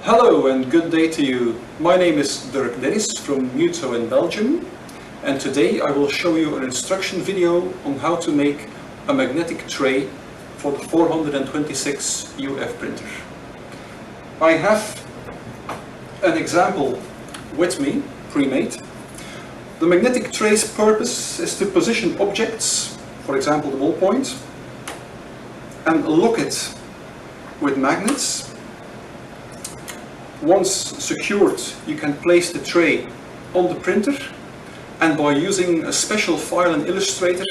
Hello and good day to you. My name is Dirk Dennis from Muto in Belgium, and today I will show you an instruction video on how to make a magnetic tray for the 426 UF printer. I have an example with me, pre-made. The magnetic tray's purpose is to position objects, for example the ballpoint, and lock it with magnets. Once secured, you can place the tray on the printer, and by using a special file in Illustrator,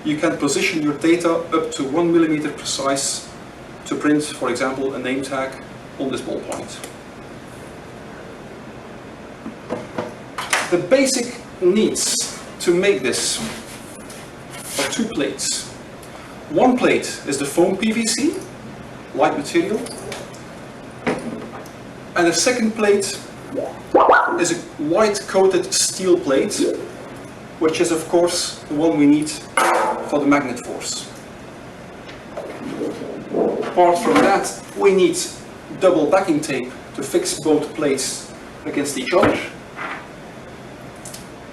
you can position your data up to 1 millimeter precise to print, for example, a name tag on this ballpoint. The basic needs to make this are two plates. One plate is the foam PVC, light material, and the second plate is a white coated steel plate, which is of course the one we need for the magnet force. Apart from that, we need double backing tape to fix both plates against each other,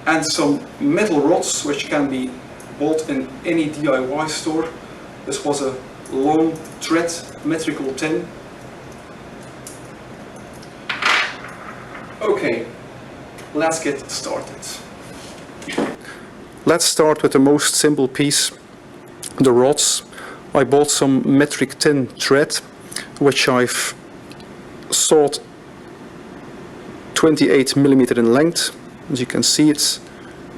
and some metal rods which can be bought in any DIY store. This was a long thread metrical tin. Okay, let's get started. Let's start with the most simple piece, the rods. I bought some metric tin thread, which I've sawed 28 millimeter in length. As you can see, it's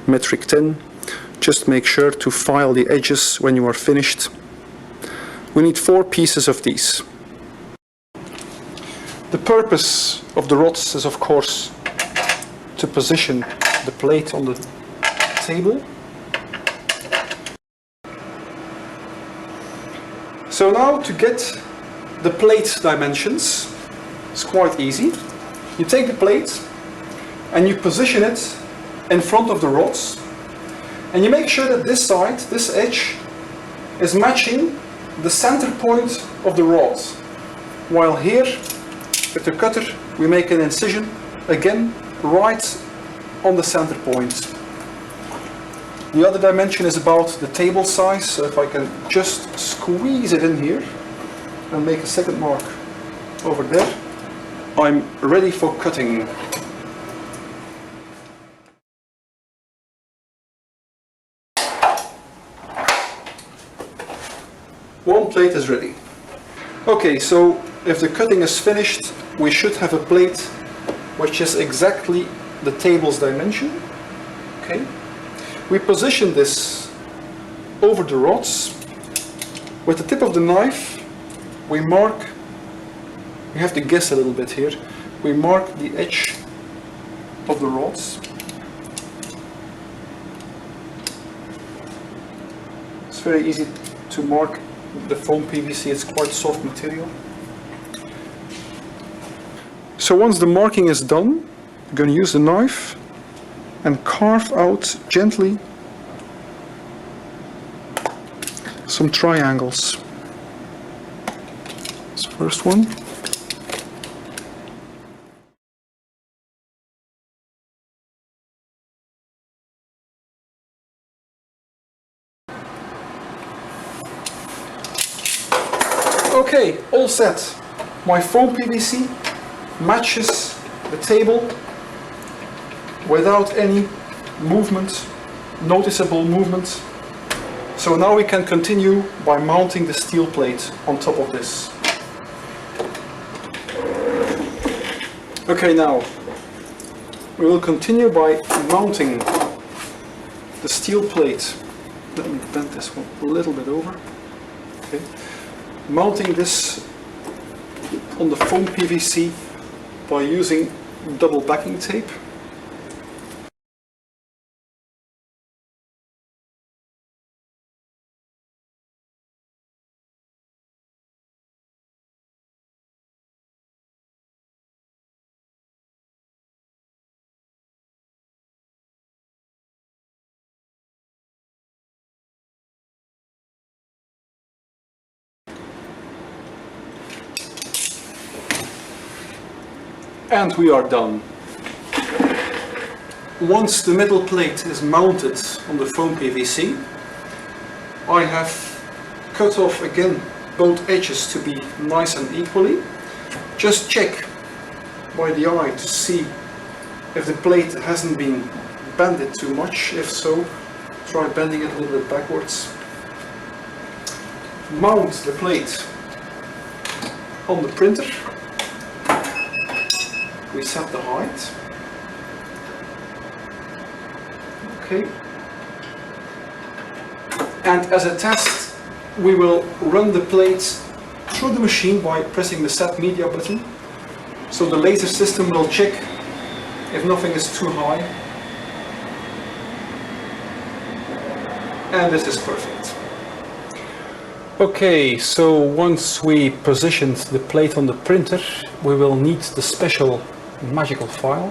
metric tin. Just make sure to file the edges when you are finished. We need 4 pieces of these. The purpose of the rods is of course to position the plate on the table. So now to get the plate dimensions, it's quite easy. You take the plate and you position it in front of the rods, and you make sure that this side, this edge, is matching the center point of the rod, while here with the cutter we make an incision again right on the center point. The other dimension is about the table size, so if I can just squeeze it in here and make a second mark over there, I'm ready for cutting. One plate is ready. Okay, so if the cutting is finished, we should have a plate which is exactly the table's dimension. Okay, we position this over the rods. With the tip of the knife, we mark, you have to guess a little bit here, we mark the edge of the rods. It's very easy to mark the foam PVC, it's quite soft material. So once the marking is done, I'm going to use the knife and carve out gently some triangles. This first one. Okay, all set. My foam PVC matches the table without any movement, noticeable movement. So now we can continue by mounting the steel plate on top of this. Okay, now we will continue by mounting the steel plate. Let me bend this one a little bit over. Okay. Mounting this on the foam PVC by using double backing tape. And we are done. Once the middle plate is mounted on the foam PVC, I have cut off again both edges to be nice and equally. Just check by the eye to see if the plate hasn't been bended too much. If so, try bending it a little bit backwards. Mount the plate on the printer. We set the height. Okay. And as a test, we will run the plate through the machine by pressing the Set Media button. So the laser system will check if nothing is too high. And this is perfect. Okay, so once we positioned the plate on the printer, we will need the special magical file,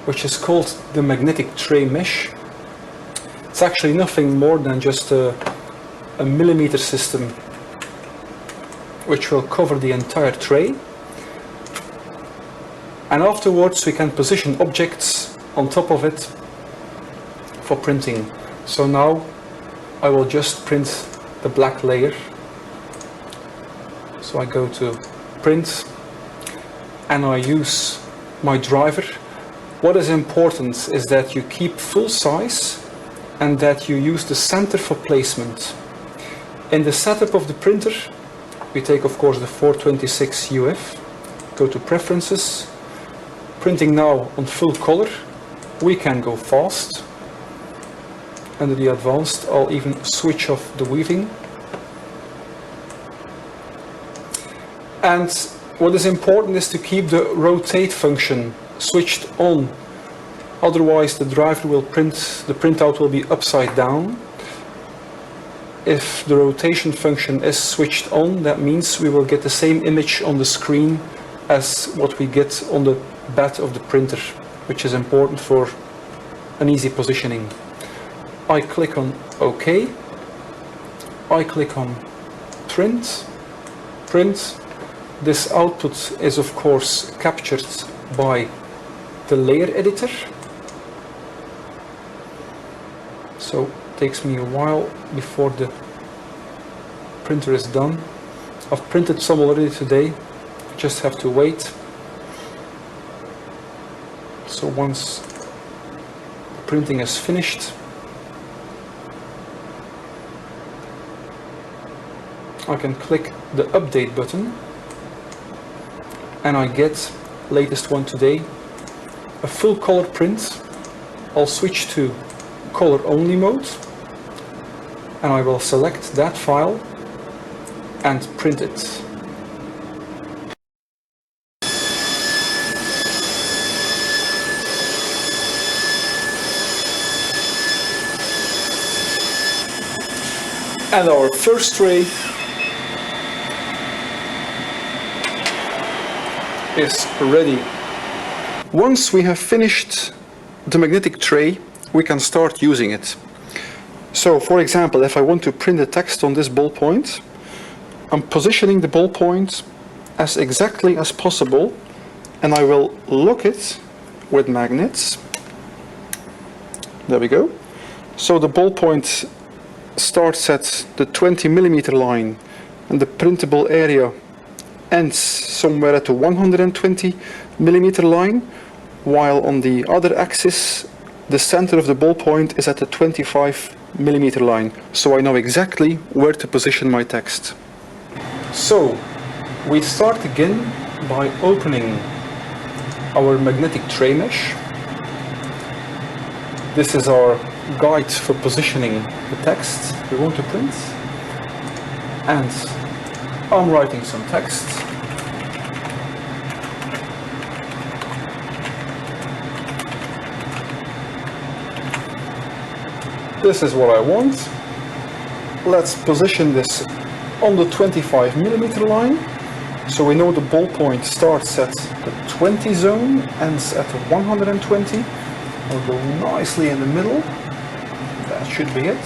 which is called the magnetic tray mesh. It's actually nothing more than just a millimeter system which will cover the entire tray. And afterwards we can position objects on top of it for printing. So now I will just print the black layer. So I go to print and I use my driver. What is important is that you keep full size and that you use the center for placement. In the setup of the printer, we take of course the 426 UF, go to preferences, printing now on full color. We can go fast. Under the advanced, I'll even switch off the weaving. And what is important is to keep the rotate function switched on. Otherwise the driver will the printout will be upside down. If the rotation function is switched on, that means we will get the same image on the screen as what we get on the bed of the printer, which is important for an easy positioning. I click on OK. I click on Print. Print. This output is of course captured by the layer editor. So it takes me a while before the printer is done. I've printed some already today, just have to wait. So once the printing is finished, I can click the update button and I get latest one today, a full color print. I'll switch to color only mode and I will select that file and print it. And our first tray is ready. Once we have finished the magnetic tray, we can start using it. So for example, if I want to print the text on this ballpoint, I'm positioning the ballpoint as exactly as possible and I will lock it with magnets. There we go. So the ballpoint starts at the 20mm line and the printable area ends somewhere at the 120mm line, while on the other axis the center of the ballpoint is at the 25mm line. So I know exactly where to position my text. So we start again by opening our magnetic tray mesh. This is our guide for positioning the text we want to print, and I'm writing some text. This is what I want. Let's position this on the 25mm line. So we know the ballpoint starts at the 20 zone, ends at the 120. I'll go nicely in the middle. That should be it.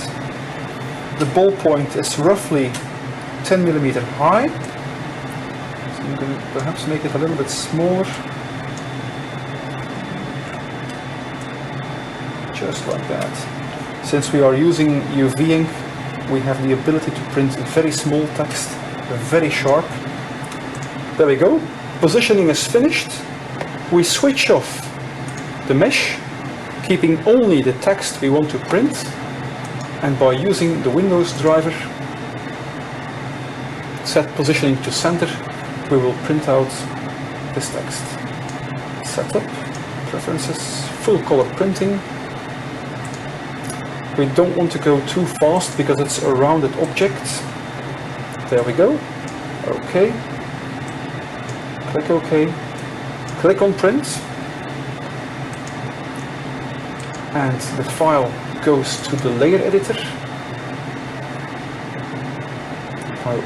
The ballpoint is roughly 10mm high. So I'm going perhaps make it a little bit smaller. Just like that. Since we are using UV ink, we have the ability to print very small text, very sharp. There we go. Positioning is finished. We switch off the mesh, keeping only the text we want to print, and by using the Windows driver, set positioning to center, we will print out this text. Setup, preferences, full color printing. We don't want to go too fast because it's a rounded object. There we go. OK. Click OK. Click on print. And the file goes to the layer editor. If I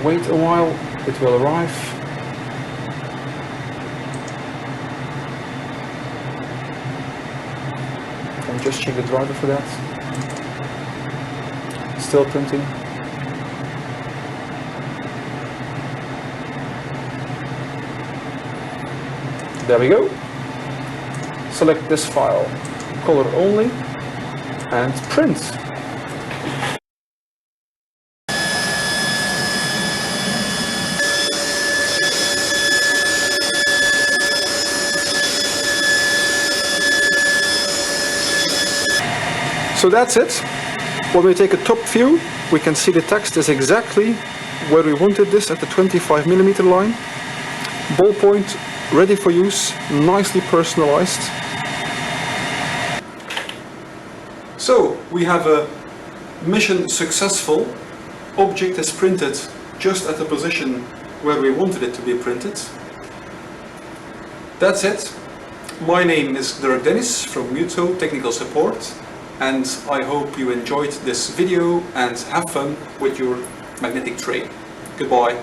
wait a while, it will arrive. And just check the driver for that. Still printing. There we go. Select this file, color only, and print. So that's it. When we take a top view, we can see the text is exactly where we wanted this at the 25mm line. Ballpoint, ready for use, nicely personalized. So we have a mission successful. Object is printed just at the position where we wanted it to be printed. That's it. My name is Dirk Dennis from Muto Technical Support, and I hope you enjoyed this video and have fun with your magnetic tray. Goodbye.